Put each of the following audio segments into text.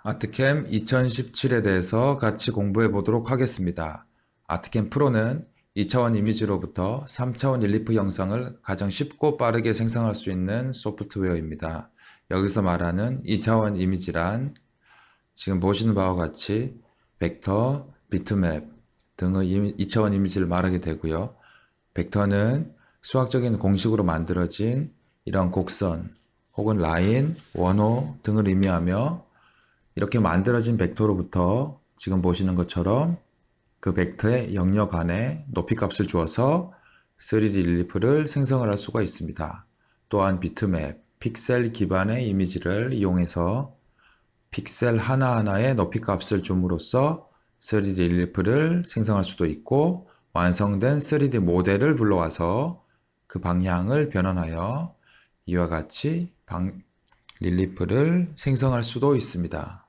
아트캠 2017에 대해서 같이 공부해 보도록 하겠습니다. 아트캠 프로는 2차원 이미지로부터 3차원 릴리프 영상을 가장 쉽고 빠르게 생성할 수 있는 소프트웨어입니다. 여기서 말하는 2차원 이미지란 지금 보시는 바와 같이 벡터, 비트맵 등의 2차원 이미지를 말하게 되고요. 벡터는 수학적인 공식으로 만들어진 이런 곡선 혹은 라인, 원호 등을 의미하며 이렇게 만들어진 벡터로부터 지금 보시는 것처럼 그 벡터의 영역 안에 높이 값을 주어서 3D 릴리프를 생성을 할 수가 있습니다. 또한 비트맵, 픽셀 기반의 이미지를 이용해서 픽셀 하나하나의 높이 값을 줌으로써 3D 릴리프를 생성할 수도 있고, 완성된 3D 모델을 불러와서 그 방향을 변환하여 이와 같이 릴리프를 생성할 수도 있습니다.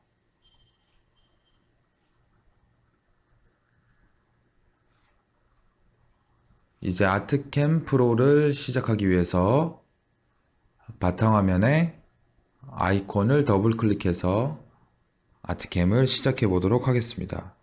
이제 아트캠 프로를 시작하기 위해서 바탕화면에 아이콘을 더블 클릭해서 아트캠을 시작해 보도록 하겠습니다.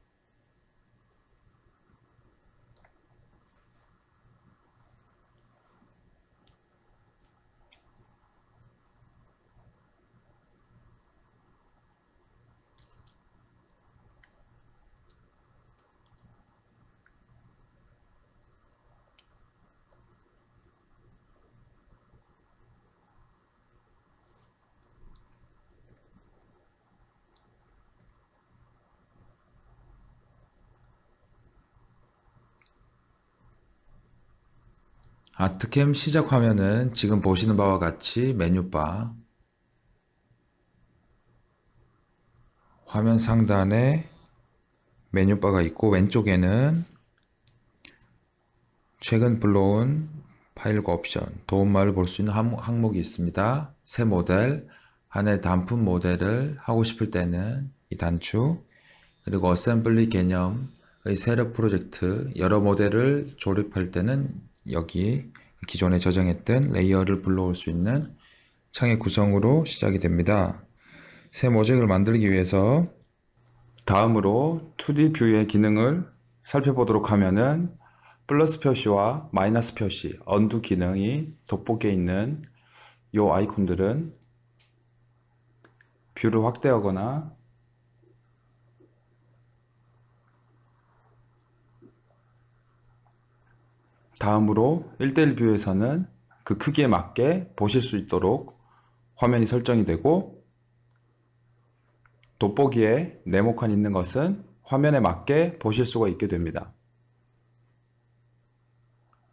아트캠 시작 화면은 지금 보시는 바와 같이 메뉴바, 화면 상단에 메뉴바가 있고 왼쪽에는 최근 불러온 파일과 옵션, 도움말을 볼 수 있는 항목이 있습니다. 새 모델, 하나의 단품 모델을 하고 싶을 때는 이 단축, 그리고 어셈블리 개념의 세력 프로젝트, 여러 모델을 조립할 때는 여기 기존에 저장했던 레이어를 불러올 수 있는 창의 구성으로 시작이 됩니다. 새 모잭을 만들기 위해서 다음으로 2D 뷰의 기능을 살펴보도록 하면은 플러스 표시와 마이너스 표시, 언두 기능이 돋보기에 있는 이 아이콘들은 뷰를 확대하거나 다음으로 1:1 뷰에서는 그 크기에 맞게 보실 수 있도록 화면이 설정이 되고, 돋보기에 네모칸 있는 것은 화면에 맞게 보실 수가 있게 됩니다.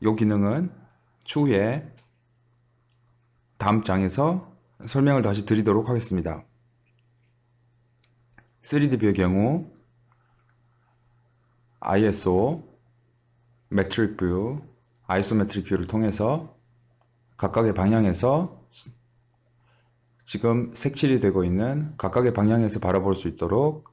이 기능은 추후에 다음 장에서 설명을 다시 드리도록 하겠습니다. 3D 뷰의 경우 ISO, 메트릭 뷰, 아이소메트릭 뷰를 통해서 각각의 방향에서 지금 색칠이 되고 있는 각각의 방향에서 바라볼 수 있도록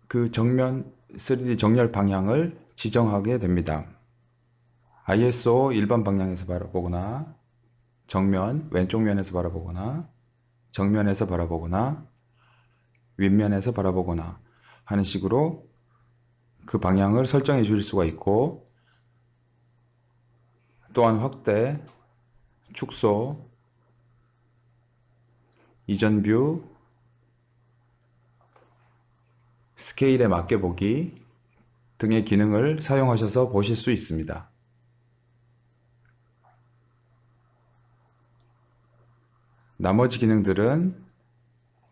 그 정면 3D 정렬 방향을 지정하게 됩니다. ISO 일반 방향에서 바라보거나, 정면 왼쪽 면에서 바라보거나, 정면에서 바라보거나, 윗면에서 바라보거나 하는 식으로 그 방향을 설정해 줄 수가 있고, 또한 확대, 축소, 이전 뷰, 스케일에 맞게 보기 등의 기능을 사용하셔서 보실 수 있습니다. 나머지 기능들은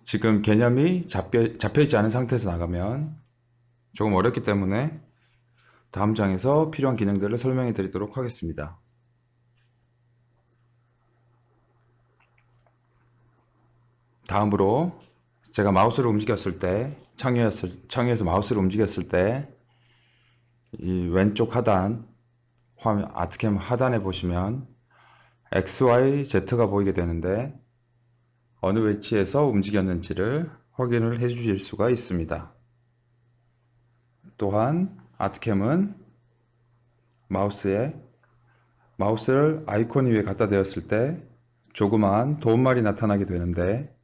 지금 개념이 잡혀있지 않은 상태에서 나가면 조금 어렵기 때문에 다음 장에서 필요한 기능들을 설명해 드리도록 하겠습니다. 다음으로 제가 마우스를 움직였을 때, 창에서 마우스를 움직였을 때 이 왼쪽 하단, 화면 아트캠 하단에 보시면 X, Y, Z가 보이게 되는데 어느 위치에서 움직였는지를 확인을 해 주실 수가 있습니다. 또한 아트캠은 마우스를 아이콘 위에 갖다 대었을 때 조그마한 도움말이 나타나게 되는데,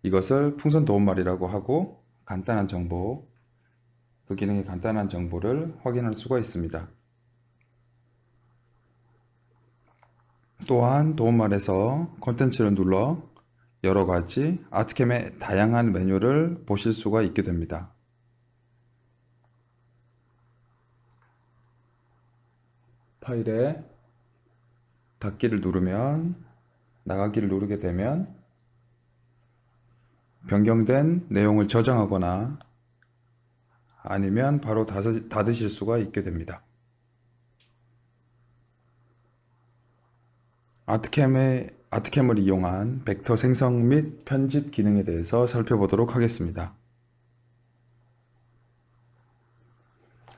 이것을 풍선 도움말이라고 하고 그 기능의 간단한 정보를 확인할 수가 있습니다. 또한 도움말에서 콘텐츠를 눌러 여러가지 아트캠의 다양한 메뉴를 보실 수가 있게 됩니다. 파일에 닫기를 누르면, 나가기를 누르게 되면 변경된 내용을 저장하거나 아니면 바로 닫으실 수가 있게 됩니다. 아트캠을 이용한 벡터 생성 및 편집 기능에 대해서 살펴보도록 하겠습니다.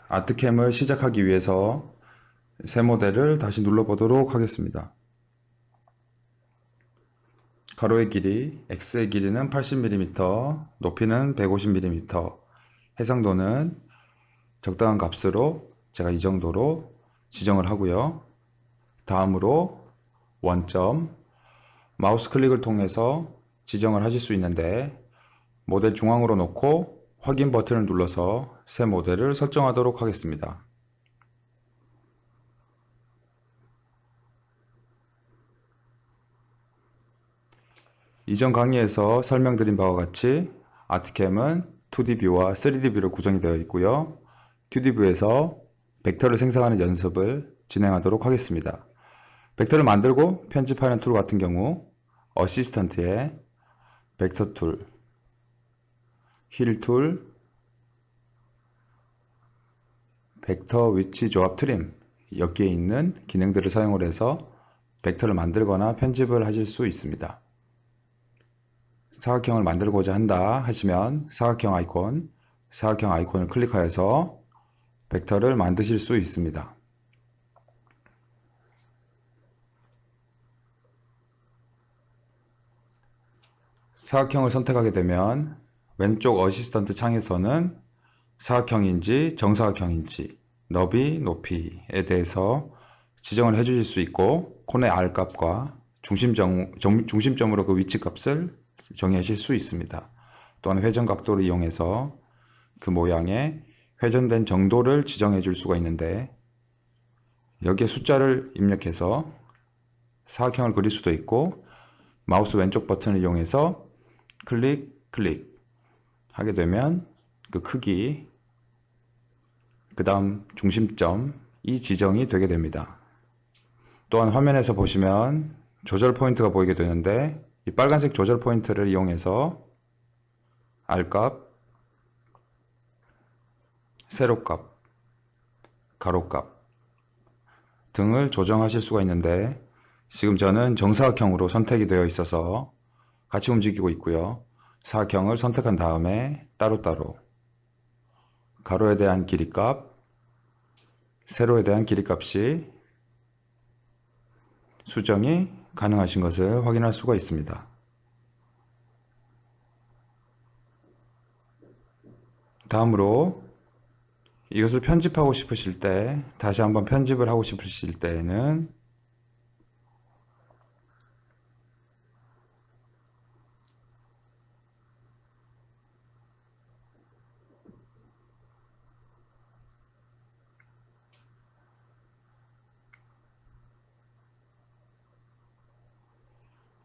아트캠을 시작하기 위해서 새 모델을 다시 눌러보도록 하겠습니다. 가로의 길이, X의 길이는 80mm, 높이는 150mm, 해상도는 적당한 값으로 제가 이 정도로 지정을 하고요. 다음으로 원점, 마우스 클릭을 통해서 지정을 하실 수 있는데, 모델 중앙으로 놓고 확인 버튼을 눌러서 새 모델을 설정하도록 하겠습니다. 이전 강의에서 설명드린 바와 같이 아트캠은 2D 뷰와 3D 뷰로 구성이 되어 있고요. 2D 뷰에서 벡터를 생성하는 연습을 진행하도록 하겠습니다. 벡터를 만들고 편집하는 툴 같은 경우 어시스턴트에 벡터 툴, 힐 툴, 벡터 위치 조합 트림, 여기에 있는 기능들을 사용을 해서 벡터를 만들거나 편집을 하실 수 있습니다. 사각형을 만들고자 한다 하시면 사각형 아이콘을 클릭하여서 벡터를 만드실 수 있습니다. 사각형을 선택하게 되면 왼쪽 어시스턴트 창에서는 사각형인지 정사각형인지 너비, 높이에 대해서 지정을 해 주실 수 있고, 콘의 R 값과 중심점으로 그 위치 값을 정의하실 수 있습니다. 또한 회전 각도를 이용해서 그 모양의 회전된 정도를 지정해 줄 수가 있는데, 여기에 숫자를 입력해서 사각형을 그릴 수도 있고, 마우스 왼쪽 버튼을 이용해서 클릭 하게 되면 그 크기, 그 다음 중심점이 지정이 되게 됩니다. 또한 화면에서 보시면 조절 포인트가 보이게 되는데, 이 빨간색 조절 포인트를 이용해서 R값, 세로값, 가로값 등을 조정하실 수가 있는데, 지금 저는 정사각형으로 선택이 되어 있어서 같이 움직이고 있고요. 사각형을 선택한 다음에 따로따로 가로에 대한 길이값, 세로에 대한 길이값이 수정이 가능하신 것을 확인할 수가 있습니다. 다음으로 이것을 편집하고 싶으실 때, 다시 한번 편집을 하고 싶으실 때에는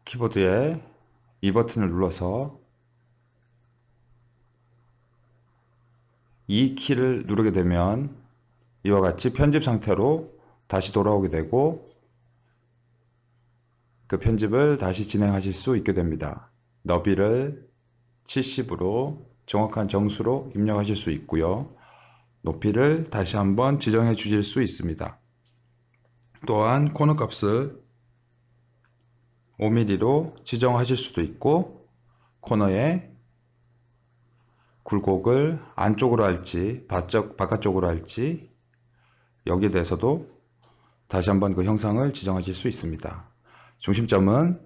키보드에 이 버튼을 눌러서 이 키를 누르게 되면 이와 같이 편집 상태로 다시 돌아오게 되고, 그 편집을 다시 진행하실 수 있게 됩니다. 너비를 70으로 정확한 정수로 입력하실 수 있고요. 높이를 다시 한번 지정해 주실 수 있습니다. 또한 코너 값을 5mm로 지정하실 수도 있고, 코너에 굴곡을 안쪽으로 할지 바깥쪽으로 할지, 여기에 대해서도 다시 한번 그 형상을 지정하실 수 있습니다. 중심점은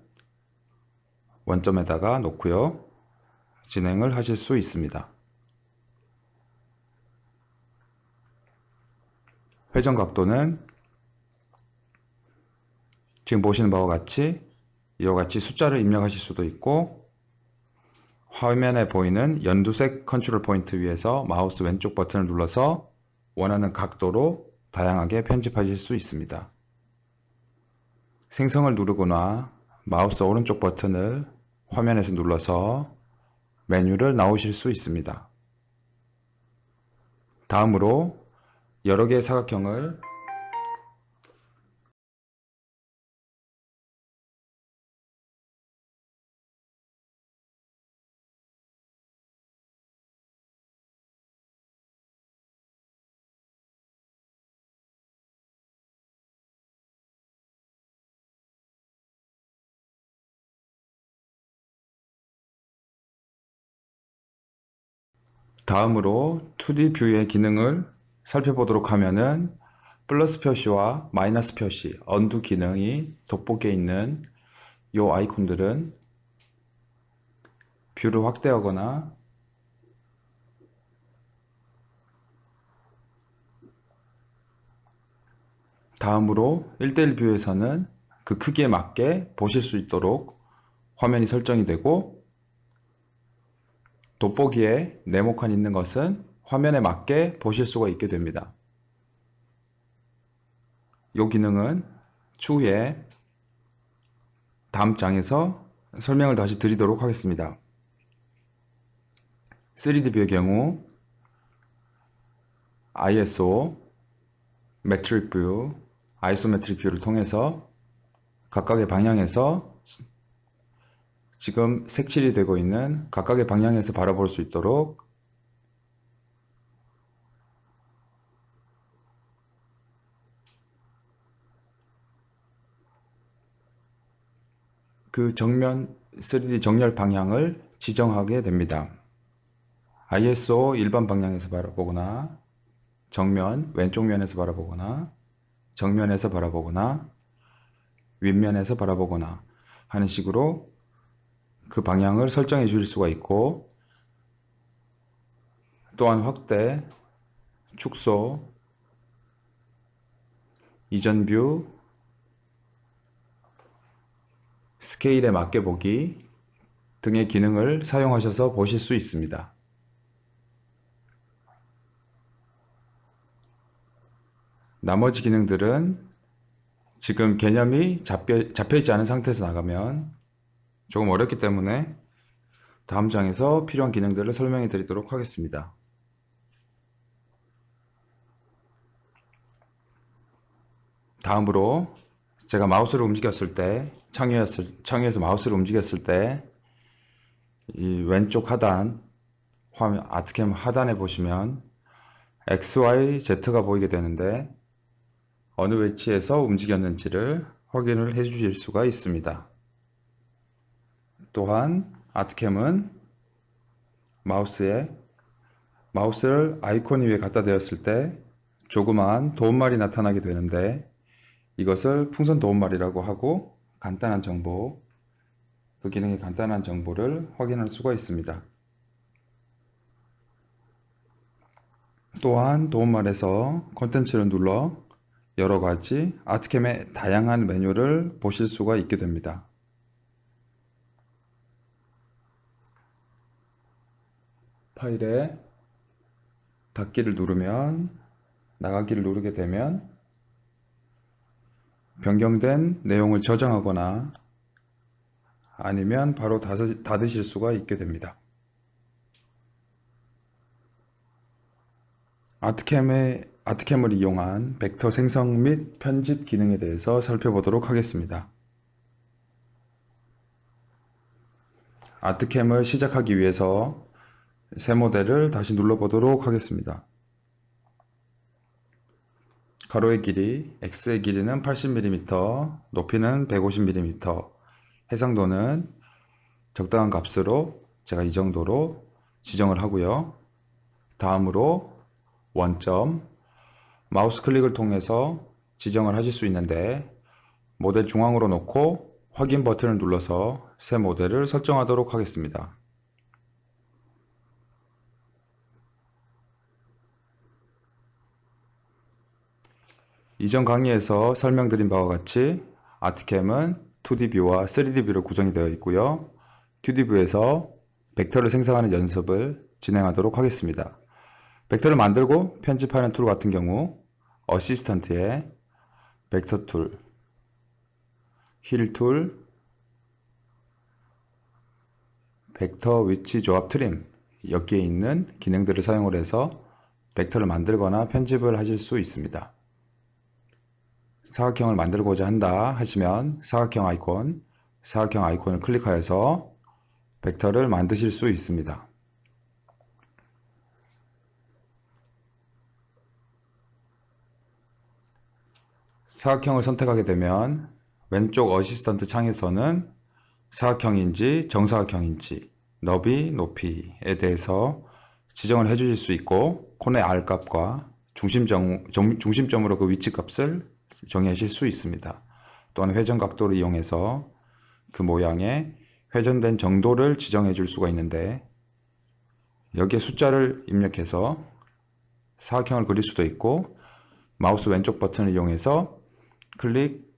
원점에다가 놓고요. 진행을 하실 수 있습니다. 회전 각도는 지금 보시는 바와 같이 이와 같이 숫자를 입력하실 수도 있고, 화면에 보이는 연두색 컨트롤 포인트 위에서 마우스 왼쪽 버튼을 눌러서 원하는 각도로 다양하게 편집하실 수 있습니다. 생성을 누르거나 마우스 오른쪽 버튼을 화면에서 눌러서 메뉴를 나오실 수 있습니다. 다음으로 여러 개의 사각형을 다음으로 2D 뷰의 기능을 살펴보도록 하면은 플러스 표시와 마이너스 표시, 언두 기능이 돋보기에 있는 이 아이콘들은 뷰를 확대하거나 다음으로 1:1 뷰에서는 그 크기에 맞게 보실 수 있도록 화면이 설정이 되고, 돋보기에 네모칸 있는 것은 화면에 맞게 보실 수가 있게 됩니다. 이 기능은 추후에 다음 장에서 설명을 다시 드리도록 하겠습니다. 3D 뷰의 경우 ISO, 메트릭 뷰, 아이소메트릭 뷰를 통해서 각각의 방향에서 지금 색칠이 되고 있는 각각의 방향에서 바라볼 수 있도록 그 정면 3D 정렬 방향을 지정하게 됩니다. ISO 일반 방향에서 바라보거나, 정면 왼쪽 면에서 바라보거나, 정면에서 바라보거나, 윗면에서 바라보거나 하는 식으로 그 방향을 설정해 줄 수가 있고, 또한 확대, 축소, 이전 뷰, 스케일에 맞게 보기 등의 기능을 사용하셔서 보실 수 있습니다. 나머지 기능들은 지금 개념이 잡혀있지 않은 상태에서 나가면 조금 어렵기 때문에 다음 장에서 필요한 기능들을 설명해 드리도록 하겠습니다. 다음으로 제가 마우스를 움직였을 때, 창위에서 마우스를 움직였을 때 이 왼쪽 하단, 화면 아트캠 하단에 보시면 X, Y, Z가 보이게 되는데, 어느 위치에서 움직였는지를 확인을 해 주실 수가 있습니다. 또한 아트캠은 마우스를 아이콘 위에 갖다 대었을 때 조그마한 도움말이 나타나게 되는데, 이것을 풍선 도움말이라고 하고 간단한 정보, 그 기능의 간단한 정보를 확인할 수가 있습니다. 또한 도움말에서 콘텐츠를 눌러 여러가지 아트캠의 다양한 메뉴를 보실 수가 있게 됩니다. 파일에 닫기를 누르면, 나가기를 누르게 되면 변경된 내용을 저장하거나 아니면 바로 닫으실 수가 있게 됩니다. 아트캠을 이용한 벡터 생성 및 편집 기능에 대해서 살펴보도록 하겠습니다. 아트캠을 시작하기 위해서 새 모델을 다시 눌러보도록 하겠습니다. 가로의 길이, X의 길이는 80mm, 높이는 150mm, 해상도는 적당한 값으로 제가 이 정도로 지정을 하고요. 다음으로 원점, 마우스 클릭을 통해서 지정을 하실 수 있는데, 모델 중앙으로 놓고 확인 버튼을 눌러서 새 모델을 설정하도록 하겠습니다. 이전 강의에서 설명드린 바와 같이 아트캠은 2D 뷰와 3D 뷰로 구성이 되어 있고요. 2D 뷰에서 벡터를 생성하는 연습을 진행하도록 하겠습니다. 벡터를 만들고 편집하는 툴 같은 경우 어시스턴트에 벡터 툴, 힐 툴, 벡터 위치 조합 트림, 여기에 있는 기능들을 사용을 해서 벡터를 만들거나 편집을 하실 수 있습니다. 사각형을 만들고자 한다 하시면 사각형 아이콘을 클릭하여서 벡터를 만드실 수 있습니다. 사각형을 선택하게 되면 왼쪽 어시스턴트 창에서는 사각형인지 정사각형인지 너비, 높이에 대해서 지정을 해 주실 수 있고 코너의 R 값과 중심점으로 그 위치 값을 정의하실 수 있습니다. 또한 회전 각도를 이용해서 그 모양의 회전된 정도를 지정해 줄 수가 있는데 여기에 숫자를 입력해서 사각형을 그릴 수도 있고 마우스 왼쪽 버튼을 이용해서 클릭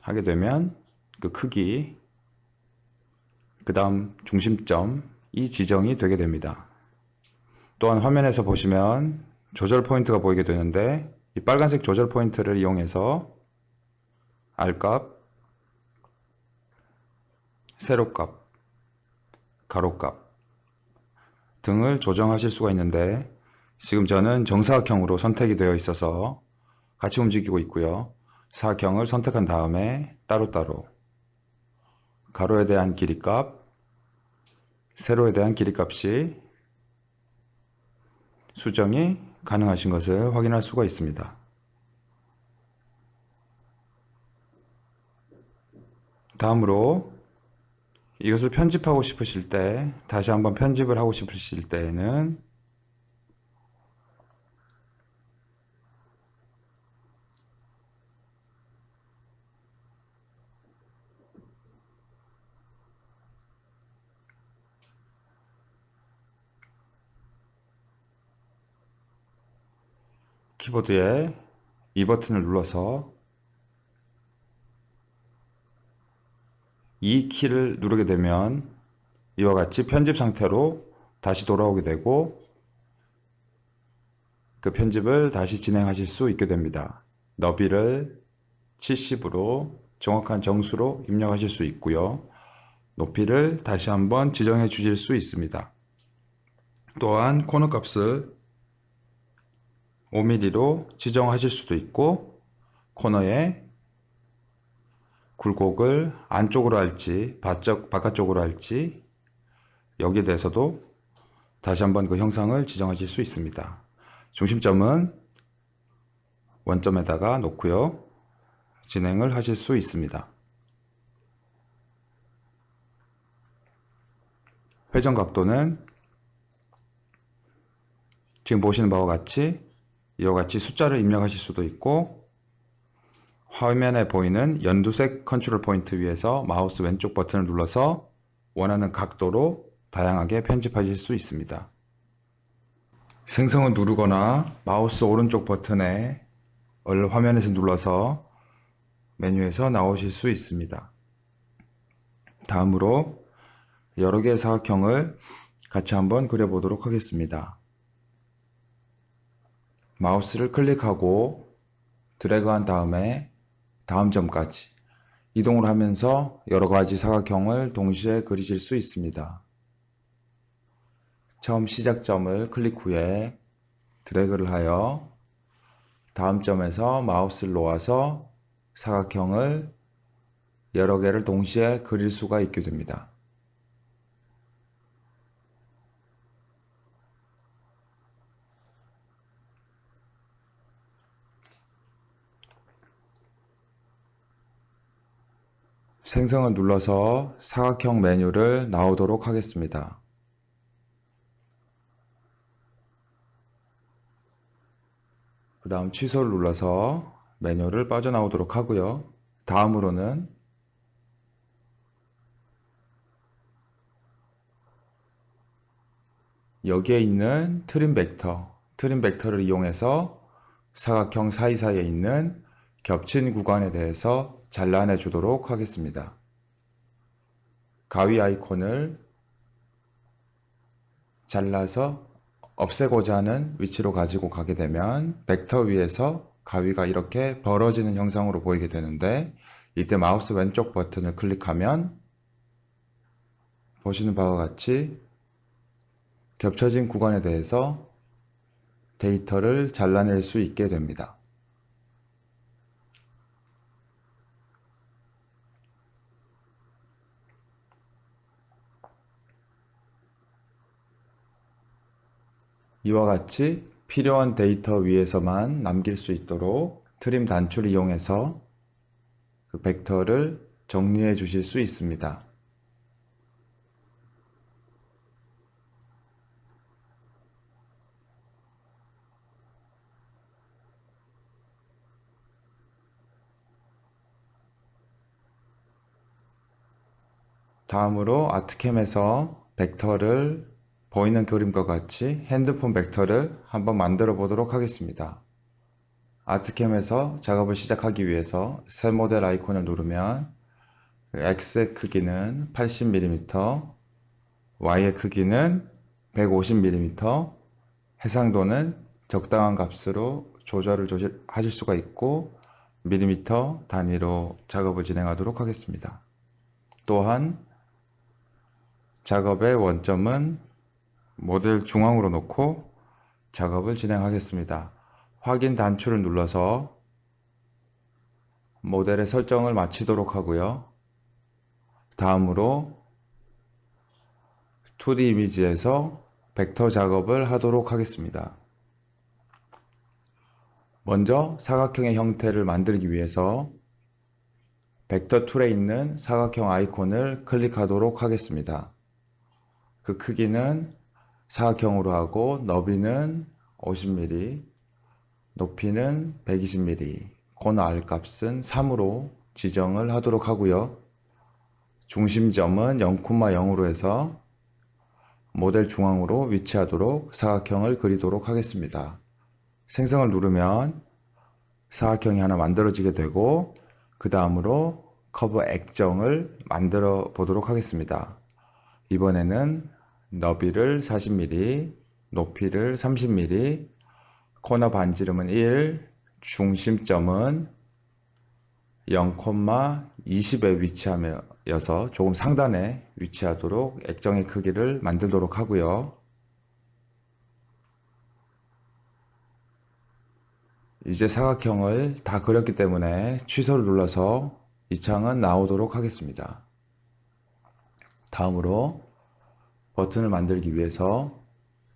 하게 되면 그 크기 그 다음 중심점이 지정이 되게 됩니다. 또한 화면에서 보시면 조절 포인트가 보이게 되는데 이 빨간색 조절 포인트를 이용해서 R값, 세로값, 가로값 등을 조정하실 수가 있는데 지금 저는 정사각형으로 선택이 되어 있어서 같이 움직이고 있고요. 사각형을 선택한 다음에 따로따로 가로에 대한 길이값, 세로에 대한 길이값이 수정이 가능하신 것을 확인할 수가 있습니다. 다음으로 이것을 편집하고 싶으실 때, 다시 한번 편집을 하고 싶으실 때에는 키보드에 이 버튼을 눌러서 이 키를 누르게 되면 이와 같이 편집 상태로 다시 돌아오게 되고 그 편집을 다시 진행하실 수 있게 됩니다. 너비를 70으로 정확한 정수로 입력하실 수 있고요. 높이를 다시 한번 지정해 주실 수 있습니다. 또한 코너 값을 5mm로 지정하실 수도 있고 코너에 굴곡을 안쪽으로 할지 바깥쪽으로 할지 여기에 대해서도 다시 한번 그 형상을 지정하실 수 있습니다. 중심점은 원점에다가 놓고요. 진행을 하실 수 있습니다. 회전 각도는 지금 보시는 바와 같이 이와 같이 숫자를 입력하실 수도 있고 화면에 보이는 연두색 컨트롤 포인트 위에서 마우스 왼쪽 버튼을 눌러서 원하는 각도로 다양하게 편집하실 수 있습니다. 생성을 누르거나 마우스 오른쪽 버튼을 화면에서 눌러서 메뉴에서 나오실 수 있습니다. 다음으로 여러 개의 사각형을 같이 한번 그려보도록 하겠습니다. 마우스를 클릭하고 드래그한 다음에 다음 점까지 이동을 하면서 여러 가지 사각형을 동시에 그리실 수 있습니다. 처음 시작점을 클릭 후에 드래그를 하여 다음 점에서 마우스를 놓아서 사각형을 여러 개를 동시에 그릴 수가 있게 됩니다. 생성을 눌러서 사각형 메뉴를 나오도록 하겠습니다. 그 다음 취소를 눌러서 메뉴를 빠져나오도록 하고요. 다음으로는 여기에 있는 트림 벡터를 이용해서 사각형 사이사이에 있는 겹친 구간에 대해서 잘라내 주도록 하겠습니다. 가위 아이콘을 잘라서 없애고자 하는 위치로 가지고 가게 되면 벡터 위에서 가위가 이렇게 벌어지는 형상으로 보이게 되는데, 이때 마우스 왼쪽 버튼을 클릭하면 보시는 바와 같이 겹쳐진 구간에 대해서 데이터를 잘라낼 수 있게 됩니다. 이와 같이 필요한 데이터 위에서만 남길 수 있도록 트림 단추를 이용해서 그 벡터를 정리해 주실 수 있습니다. 다음으로 아트캠에서 벡터를 보이는 그림과 같이 핸드폰 벡터를 한번 만들어 보도록 하겠습니다. 아트캠에서 작업을 시작하기 위해서 새 모델 아이콘을 누르면 X의 크기는 80mm, Y의 크기는 150mm, 해상도는 적당한 값으로 조절을 하실 수가 있고 밀리미터 단위로 작업을 진행하도록 하겠습니다. 또한 작업의 원점은 모델 중앙으로 놓고 작업을 진행하겠습니다. 확인 단추를 눌러서 모델의 설정을 마치도록 하고요. 다음으로 2D 이미지에서 벡터 작업을 하도록 하겠습니다. 먼저 사각형의 형태를 만들기 위해서 벡터 툴에 있는 사각형 아이콘을 클릭하도록 하겠습니다. 그 크기는 사각형으로 하고 너비는 50mm, 높이는 120mm, 코너 R 값은 3으로 지정을 하도록 하고요. 중심점은 0,0으로 해서 모델 중앙으로 위치하도록 사각형을 그리도록 하겠습니다. 생성을 누르면 사각형이 하나 만들어지게 되고, 그 다음으로 커브 액정을 만들어 보도록 하겠습니다. 이번에는 너비를 40mm, 높이를 30mm, 코너 반지름은 1, 중심점은 0,20에 위치하여서 조금 상단에 위치하도록 액정의 크기를 만들도록 하고요. 이제 사각형을 다 그렸기 때문에 취소를 눌러서 이 창은 나오도록 하겠습니다. 다음으로 버튼을 만들기 위해서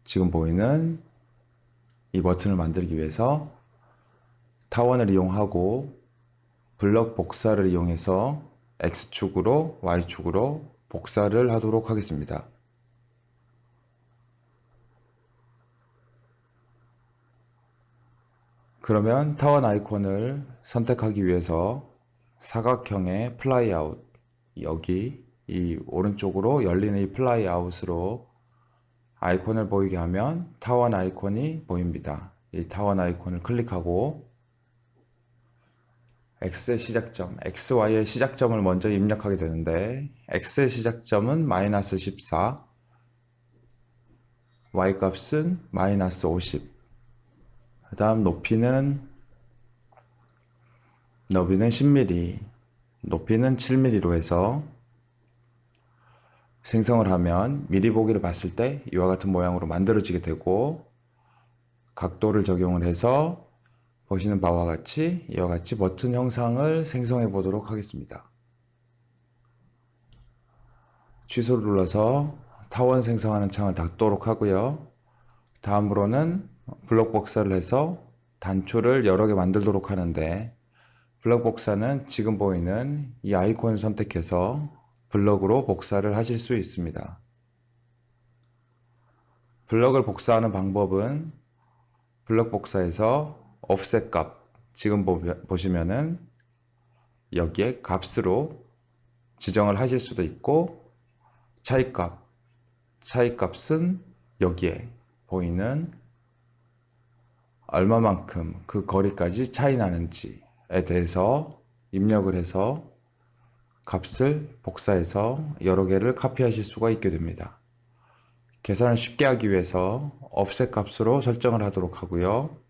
지금 보이는 이 버튼을 만들기 위해서 타원을 이용하고 블럭 복사를 이용해서 X축으로 Y축으로 복사를 하도록 하겠습니다. 그러면 타원 아이콘을 선택하기 위해서 사각형의 플라이 아웃, 여기 이 오른쪽으로 열리는 이 플라이 아웃으로 아이콘을 보이게 하면 타원 아이콘이 보입니다. 이 타원 아이콘을 클릭하고 X의 시작점, XY의 시작점을 먼저 입력하게 되는데, X의 시작점은 마이너스 14, Y 값은 마이너스 50, 그 다음 너비는 10mm, 높이는 7mm로 해서 생성을 하면 미리 보기를 봤을 때 이와 같은 모양으로 만들어지게 되고, 각도를 적용을 해서 보시는 바와 같이 이와 같이 버튼 형상을 생성해 보도록 하겠습니다. 취소를 눌러서 타원 생성하는 창을 닫도록 하고요. 다음으로는 블럭 복사를 해서 단추를 여러 개 만들도록 하는데, 블럭 복사는 지금 보이는 이 아이콘을 선택해서 블럭으로 복사를 하실 수 있습니다. 블럭을 복사하는 방법은 블럭 복사에서 offset 값, 지금 보시면은 여기에 값으로 지정을 하실 수도 있고, 차이값은 여기에 보이는 얼마만큼 그 거리까지 차이 나는지 대해서 입력을 해서 값을 복사해서 여러 개를 카피하실 수가 있게 됩니다. 계산을 쉽게 하기 위해서 offset 값으로 설정을 하도록 하고요.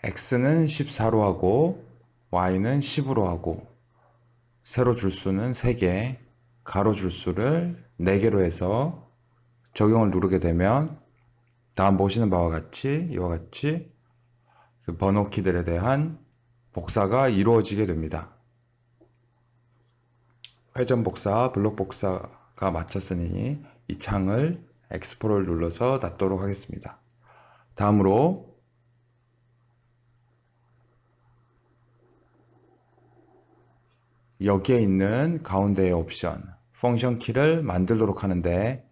x는 14로 하고 y는 10으로 하고 세로 줄수는 3개, 가로 줄수를 4개로 해서 적용을 누르게 되면 다음 보시는 바와 같이 이와 같이 그 번호키들에 대한 복사가 이루어지게 됩니다. 회전 복사, 블록 복사가 마쳤으니 이 창을 엑스포를 눌러서 닫도록 하겠습니다. 다음으로 여기에 있는 가운데의 옵션 펑션 키를 만들도록 하는데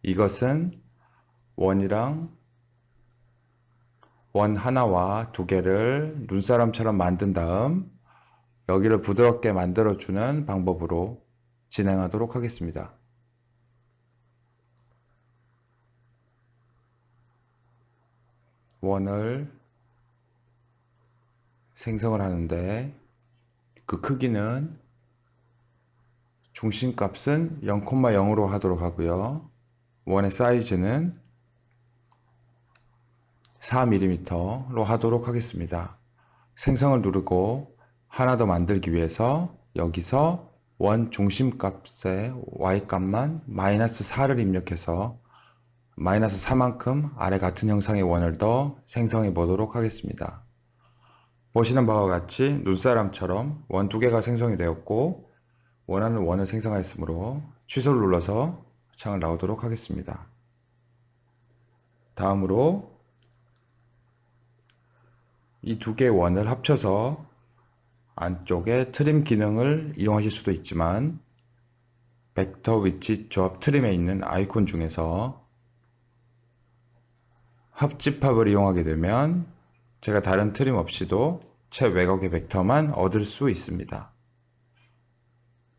이것은 원 하나와 2개를 눈사람처럼 만든 다음 여기를 부드럽게 만들어주는 방법으로 진행하도록 하겠습니다. 원을 생성을 하는데 그 크기는 중심값은 0,0으로 하도록 하고요. 원의 사이즈는 4mm로 하도록 하겠습니다. 생성을 누르고 하나 더 만들기 위해서 여기서 원 중심값의 y값만 -4를 입력해서 -4만큼 아래 같은 형상의 원을 더 생성해 보도록 하겠습니다. 보시는 바와 같이 눈사람처럼 원 2개가 생성이 되었고 원하는 원을 생성하였으므로 취소를 눌러서 창을 나오도록 하겠습니다. 다음으로 이 2개의 원을 합쳐서 안쪽에 트림 기능을 이용하실 수도 있지만 벡터 위치 조합 트림에 있는 아이콘 중에서 합집합을 이용하게 되면 제가 다른 트림 없이도 최외곽의 벡터만 얻을 수 있습니다.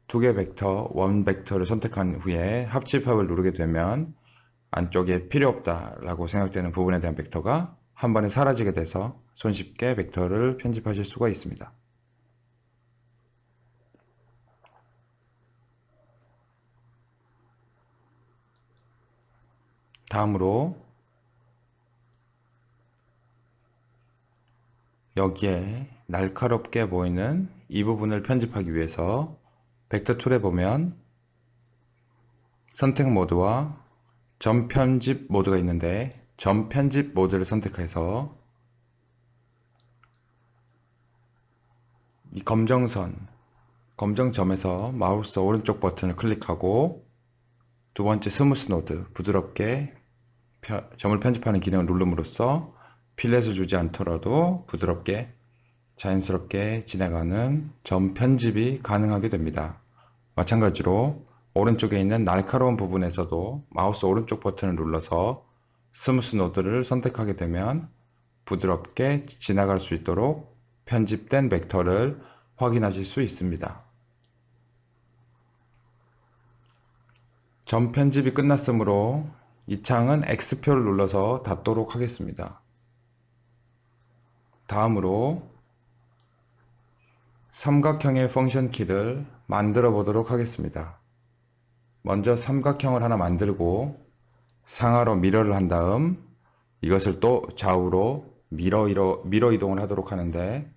2개 벡터, 원 벡터를 선택한 후에 합집합을 누르게 되면 안쪽에 필요 없다 라고 생각되는 부분에 대한 벡터가 한 번에 사라지게 돼서 손쉽게 벡터를 편집하실 수가 있습니다. 다음으로 여기에 날카롭게 보이는 이 부분을 편집하기 위해서 벡터 툴에 보면 선택 모드와 점 편집 모드가 있는데 점 편집 모드를 선택해서 이 검정점에서 마우스 오른쪽 버튼을 클릭하고 두 번째 스무스 노드, 부드럽게 점을 편집하는 기능을 누름으로써 필렛을 주지 않더라도 부드럽게 자연스럽게 진행하는 점 편집이 가능하게 됩니다. 마찬가지로 오른쪽에 있는 날카로운 부분에서도 마우스 오른쪽 버튼을 눌러서 스무스 노드를 선택하게 되면 부드럽게 지나갈 수 있도록 편집된 벡터를 확인하실 수 있습니다. 점 편집이 끝났으므로 이 창은 X표를 눌러서 닫도록 하겠습니다. 다음으로 삼각형의 펑션 키를 만들어 보도록 하겠습니다. 먼저 삼각형을 하나 만들고 상하로 미러를 한 다음 이것을 또 좌우로 미러 이동을 하도록 하는데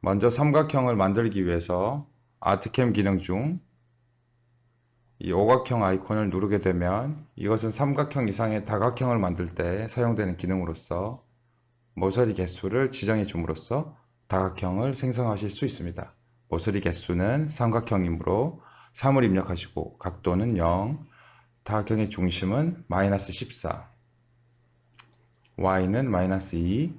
먼저 삼각형을 만들기 위해서 아트캠 기능 중 이 오각형 아이콘을 누르게 되면 이것은 삼각형 이상의 다각형을 만들 때 사용되는 기능으로서 모서리 개수를 지정해 줌으로써 다각형을 생성하실 수 있습니다. 모서리 개수는 삼각형이므로 3을 입력하시고 각도는 0, 다각형의 중심은 -14, y는 -2,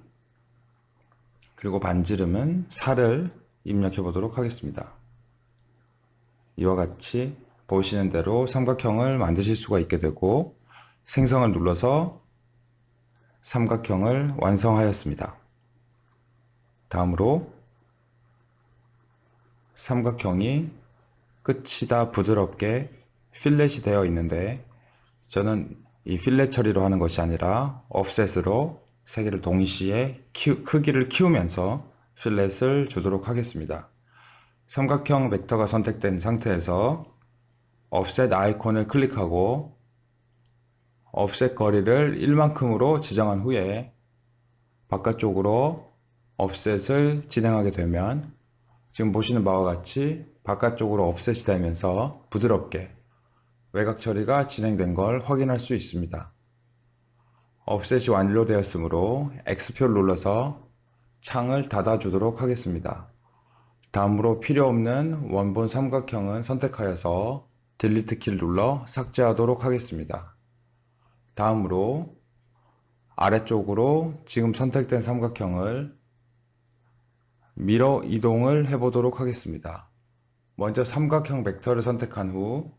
그리고 반지름은 4를 입력해 보도록 하겠습니다. 이와 같이 보시는 대로 삼각형을 만드실 수가 있게 되고 생성을 눌러서 삼각형을 완성하였습니다. 다음으로 삼각형이 끝이 다 부드럽게 필렛이 되어 있는데, 저는 이 필렛 처리로 하는 것이 아니라 offset으로 세 개를 동시에 크기를 키우면서 필렛을 주도록 하겠습니다. 삼각형 벡터가 선택된 상태에서 offset 아이콘을 클릭하고 offset 거리를 1만큼으로 지정한 후에 바깥쪽으로 offset을 진행하게 되면 지금 보시는 바와 같이 바깥쪽으로 offset이 되면서 부드럽게 외곽 처리가 진행된 걸 확인할 수 있습니다. offset이 완료되었으므로 X표를 눌러서 창을 닫아주도록 하겠습니다. 다음으로 필요 없는 원본 삼각형은 선택하여서 딜리트 키를 눌러 삭제하도록 하겠습니다. 다음으로 아래쪽으로 지금 선택된 삼각형을 미러 이동을 해보도록 하겠습니다. 먼저 삼각형 벡터를 선택한 후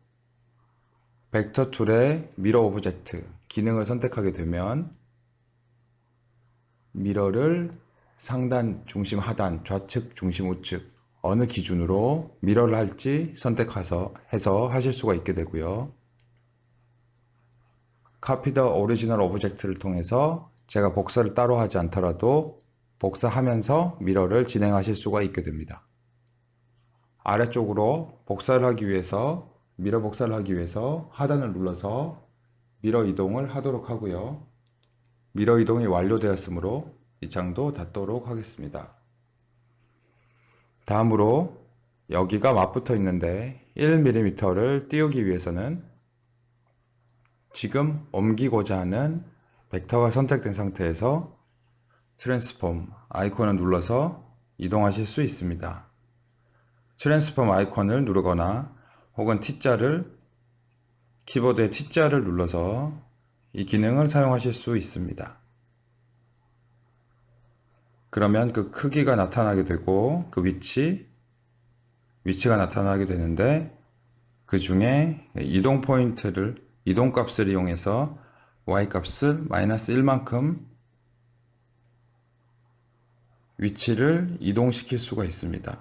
벡터 툴의 미러 오브젝트 기능을 선택하게 되면 미러를 상단, 중심, 하단, 좌측, 중심, 우측 어느 기준으로 미러를 할지 선택해서 하실 수가 있게 되고요. Copy the original object를 통해서 제가 복사를 따로 하지 않더라도 복사하면서 미러를 진행하실 수가 있게 됩니다. 아래쪽으로 복사를 하기 위해서 미러 복사를 하기 위해서 하단을 눌러서 미러 이동을 하도록 하고요. 미러 이동이 완료되었으므로 이 창도 닫도록 하겠습니다. 다음으로 여기가 맞붙어 있는데 1mm를 띄우기 위해서는 지금 옮기고자 하는 벡터가 선택된 상태에서 트랜스폼 아이콘을 눌러서 이동하실 수 있습니다. 트랜스폼 아이콘을 누르거나 혹은 키보드의 T자를 눌러서 이 기능을 사용하실 수 있습니다. 그러면 그 크기가 나타나게 되고 그 위치가 나타나게 되는데, 그 중에 이동 값을 이용해서 Y값을 -1만큼 위치를 이동시킬 수가 있습니다.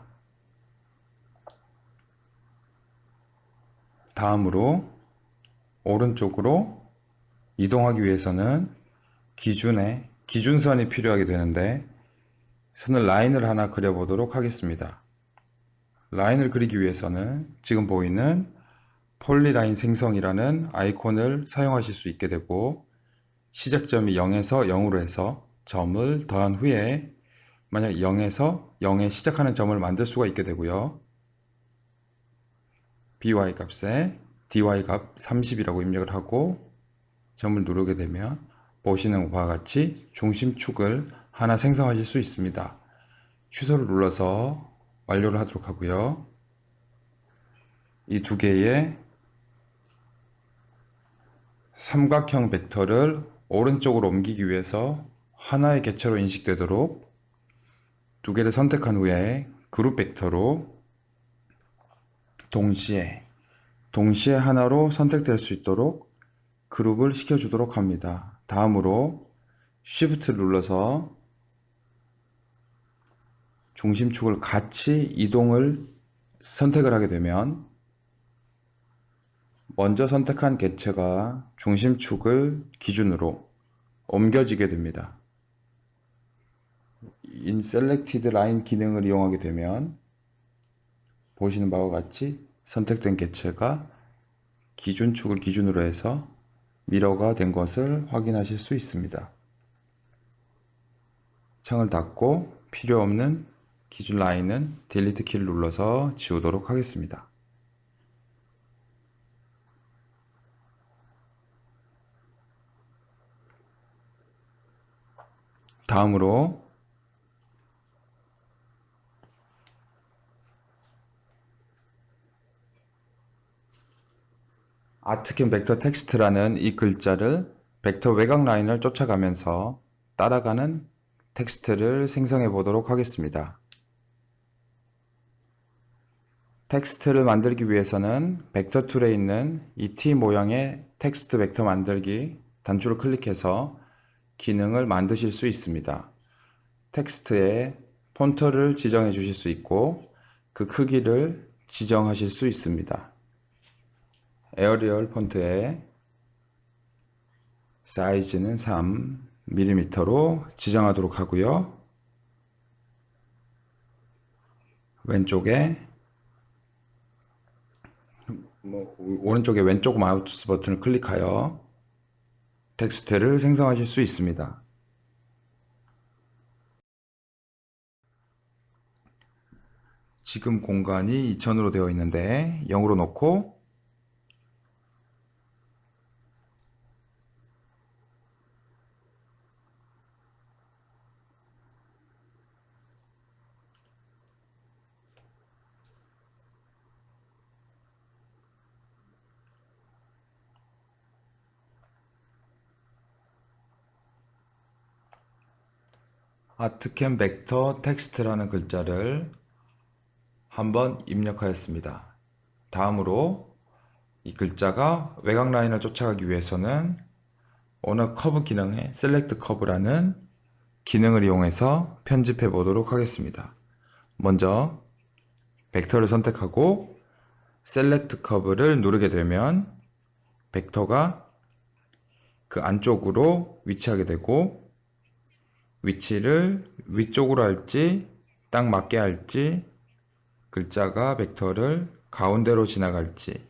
다음으로 오른쪽으로 이동하기 위해서는 기준선이 필요하게 되는데, 라인을 하나 그려보도록 하겠습니다. 라인을 그리기 위해서는 지금 보이는 폴리라인 생성이라는 아이콘을 사용하실 수 있게 되고, 시작점이 0에서 0으로 해서 점을 더한 후에 만약 0에서 0에 시작하는 점을 만들 수가 있게 되고요. by 값에 dy 값 30이라고 입력을 하고 점을 누르게 되면 보시는 바와 같이 중심축을 하나 생성하실 수 있습니다. 취소를 눌러서 완료를 하도록 하고요. 이 두 개의 삼각형 벡터를 오른쪽으로 옮기기 위해서 하나의 객체로 인식되도록 두 개를 선택한 후에 그룹 벡터로 동시에 하나로 선택될 수 있도록 그룹을 시켜주도록 합니다. 다음으로 Shift를 눌러서 중심축을 같이 이동을 선택을 하게 되면 먼저 선택한 객체가 중심축을 기준으로 옮겨지게 됩니다. In Selected Line 기능을 이용하게 되면 보시는 바와 같이 선택된 객체가 기준축을 기준으로 해서 미러가 된 것을 확인하실 수 있습니다. 창을 닫고 필요 없는 기준 라인은 딜리트 키를 눌러서 지우도록 하겠습니다. 다음으로 아트캠 벡터 텍스트라는 이 글자를 벡터 외곽 라인을 쫓아가면서 따라가는 텍스트를 생성해 보도록 하겠습니다. 텍스트를 만들기 위해서는 벡터 툴에 있는 이 T 모양의 텍스트 벡터 만들기 단추를 클릭해서 기능을 만드실 수 있습니다. 텍스트에 폰트를 지정해 주실 수 있고 그 크기를 지정하실 수 있습니다. 에어리얼 폰트에 사이즈는 3mm로 지정하도록 하고요. 왼쪽에 오른쪽에 왼쪽 마우스 버튼을 클릭하여 텍스트를 생성하실 수 있습니다. 지금 공간이 2000으로 되어 있는데 0으로 놓고 아트캠 벡터 텍스트라는 글자를 한번 입력하였습니다. 다음으로 이 글자가 외곽 라인을 쫓아가기 위해서는 언어 커브 기능의 셀렉트 커브라는 기능을 이용해서 편집해 보도록 하겠습니다. 먼저 벡터를 선택하고 셀렉트 커브를 누르게 되면 벡터가 그 안쪽으로 위치하게 되고, 위치를 위쪽으로 할지 딱 맞게 할지, 글자가 벡터를 가운데로 지나갈지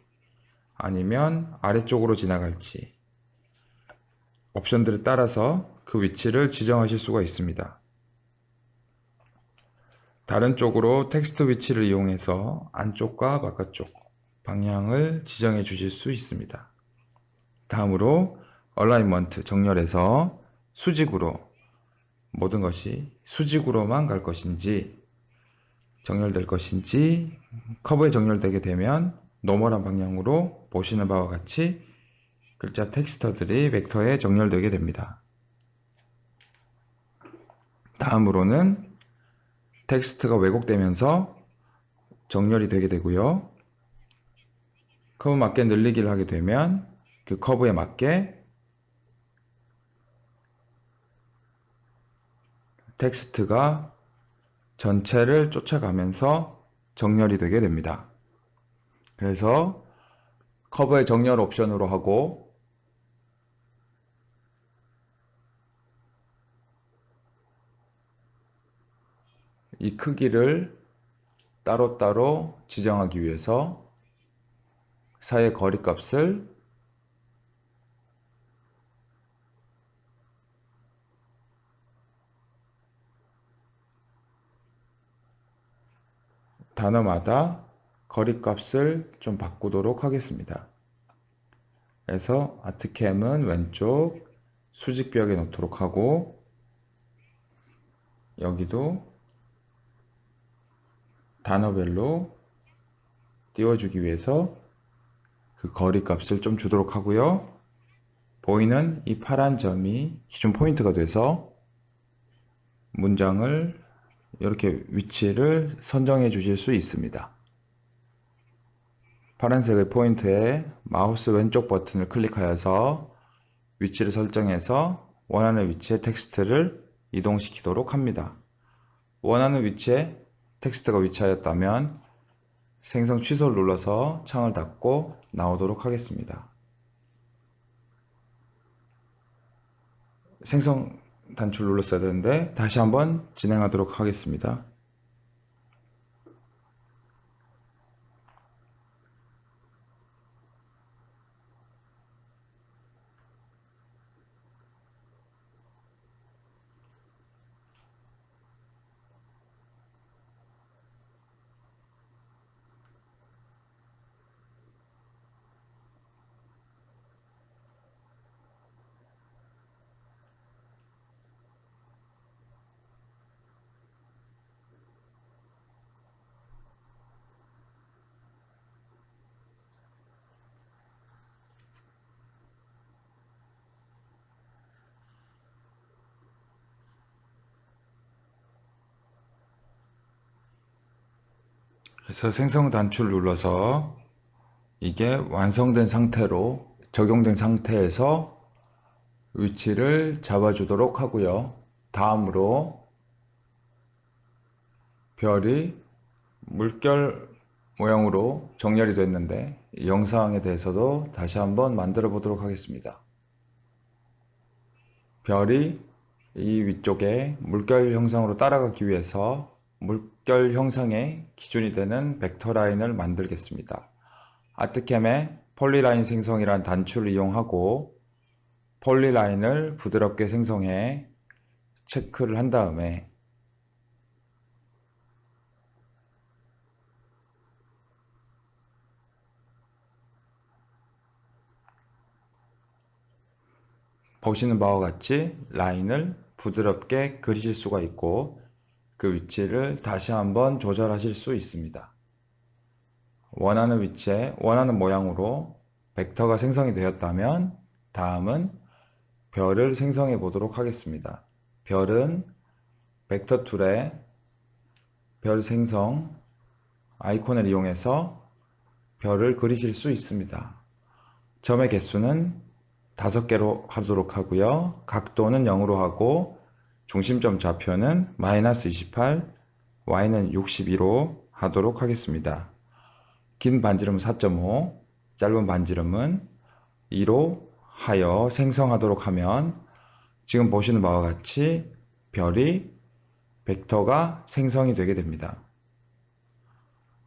아니면 아래쪽으로 지나갈지 옵션들에 따라서 그 위치를 지정하실 수가 있습니다. 다른 쪽으로 텍스트 위치를 이용해서 안쪽과 바깥쪽 방향을 지정해 주실 수 있습니다. 다음으로 얼라이먼트 정렬에서 수직으로 모든 것이 수직으로만 갈 것인지 정렬될 것인지, 커브에 정렬되게 되면 노멀한 방향으로 보시는 바와 같이 글자 텍스터들이 벡터에 정렬되게 됩니다. 다음으로는 텍스트가 왜곡되면서 정렬이 되게 되고요. 커브 맞게 늘리기를 하게 되면 그 커브에 맞게 텍스트가 전체를 쫓아가면서 정렬이 되게 됩니다. 그래서 커브의 정렬 옵션으로 하고, 이 크기를 따로따로 지정하기 위해서 사이의 거리값을 단어마다 거리값을 좀 바꾸도록 하겠습니다. 그래서 아트캠은 왼쪽 수직벽에 놓도록 하고, 여기도 단어별로 띄워주기 위해서 그 거리값을 좀 주도록 하고요. 보이는 이 파란 점이 기준 포인트가 돼서 문장을 이렇게 위치를 선정해 주실 수 있습니다. 파란색의 포인트에 마우스 왼쪽 버튼을 클릭하여서 위치를 설정해서 원하는 위치에 텍스트를 이동시키도록 합니다. 원하는 위치에 텍스트가 위치하였다면 생성 취소를 눌러서 창을 닫고 나오도록 하겠습니다. 생성 단추를 눌렀어야 되는데 다시 한번 진행하도록 하겠습니다. 그래서 생성 단추를 눌러서 이게 완성된 상태로 적용된 상태에서 위치를 잡아주도록 하고요. 다음으로 별이 물결 모양으로 정렬이 됐는데 이 영상에 대해서도 다시 한번 만들어 보도록 하겠습니다. 별이 이 위쪽에 물결 형상으로 따라가기 위해서 물결 형상의 기준이 되는 벡터 라인을 만들겠습니다. 아트캠의 폴리라인 생성이란 단추를 이용하고 폴리라인을 부드럽게 생성해 체크를 한 다음에 보시는 바와 같이 라인을 부드럽게 그리실 수가 있고 그 위치를 다시 한번 조절하실 수 있습니다. 원하는 위치에 원하는 모양으로 벡터가 생성이 되었다면 다음은 별을 생성해 보도록 하겠습니다. 별은 벡터 툴에 별 생성 아이콘을 이용해서 별을 그리실 수 있습니다. 점의 개수는 5개로 하도록 하고요. 각도는 0으로 하고 중심점 좌표는 마이너스 28, y는 62로 하도록 하겠습니다. 긴 반지름은 4.5, 짧은 반지름은 2로 하여 생성하도록 하면 지금 보시는 바와 같이 별이 벡터가 생성이 되게 됩니다.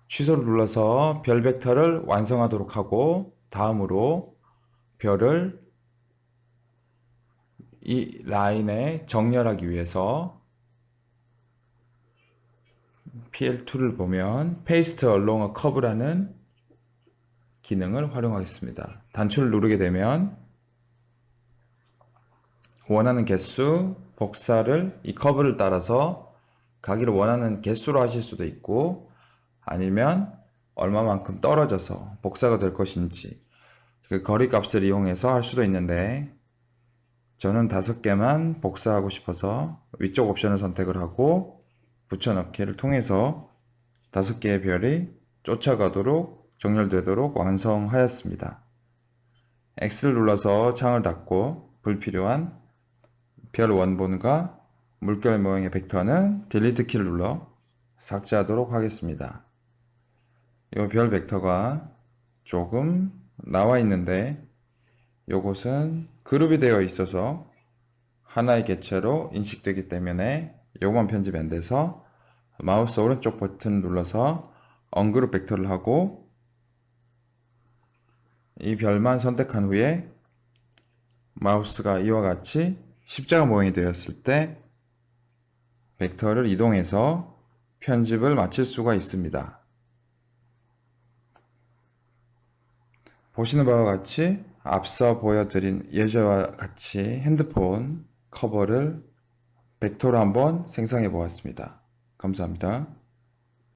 취소를 눌러서 별 벡터를 완성하도록 하고 다음으로 별을 이 라인에 정렬하기 위해서 PL2를 보면 Paste Along a Curve라는 기능을 활용하겠습니다. 단추를 누르게 되면 원하는 개수, 복사를 이 커브를 따라서 가기를 원하는 개수로 하실 수도 있고 아니면 얼마만큼 떨어져서 복사가 될 것인지 그 거리값을 이용해서 할 수도 있는데 저는 5개만 복사하고 싶어서 위쪽 옵션을 선택을 하고 붙여넣기를 통해서 5개의 별이 쫓아가도록 정렬되도록 완성하였습니다. X를 눌러서 창을 닫고 불필요한 별 원본과 물결 모양의 벡터는 딜리트 키를 눌러 삭제하도록 하겠습니다. 이 별 벡터가 조금 나와 있는데 요것은 그룹이 되어 있어서 하나의 객체로 인식되기 때문에 요것만 편집이 안 돼서 마우스 오른쪽 버튼 눌러서 언그룹 벡터를 하고 이 별만 선택한 후에 마우스가 이와 같이 십자가 모양이 되었을 때 벡터를 이동해서 편집을 마칠 수가 있습니다. 보시는 바와 같이 앞서 보여드린 예제와 같이 핸드폰 커버를 벡터로 한번 생성해 보았습니다. 감사합니다.